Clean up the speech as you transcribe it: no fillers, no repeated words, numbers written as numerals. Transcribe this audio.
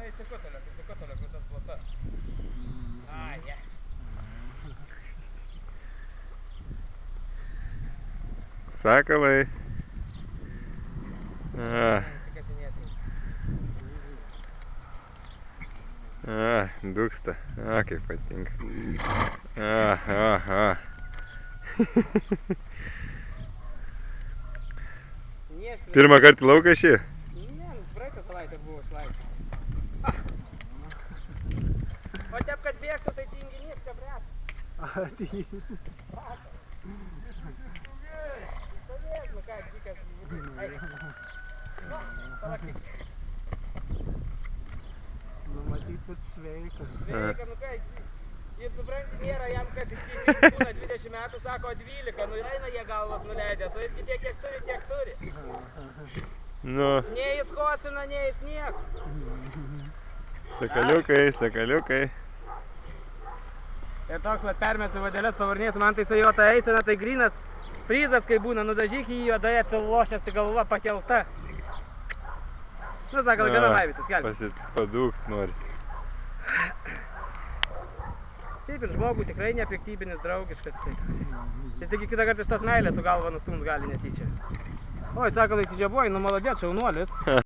įsikutulio, visas plotas. Ai, ja. Sakalai. Dūksta. Kaip patinka. Pirmą kartą lauką šį? Ne, praeitą savaitę buvo išlaisvę. O taip, kad bėgtų, tai tinginys, kabrės. Tinginys. Stovėk, nu ką, dykas. Palakyk. Nu, matyt, kad sveikas. Sveika, nu ką, jis supranti, nėra jam, kad jis būna 20 metų, sako 12, nu eina jie galvas nuleidęs, o jis kiek turi, tiek turi. Nu. Ne jis kosina, ne jis nieko. Sakaliukai. Ir toks, vat permesiu vadelės pavarnės, man tai su jo ta eisena, tai grynas prizas, kai būna, nudažyk į juodąją atsilošęs į galvą pakelta. Nu, sakal, gana laivytis, kelti. Padūkt nori. Taip ir žmogų tikrai nepiktybinis, draugiškas. Jis tik kitą kartą iš tos meilės su galva nustumt gali netyčia. Oi, sakal, įsidžiabuoji, nu maladėt, šaunuolis.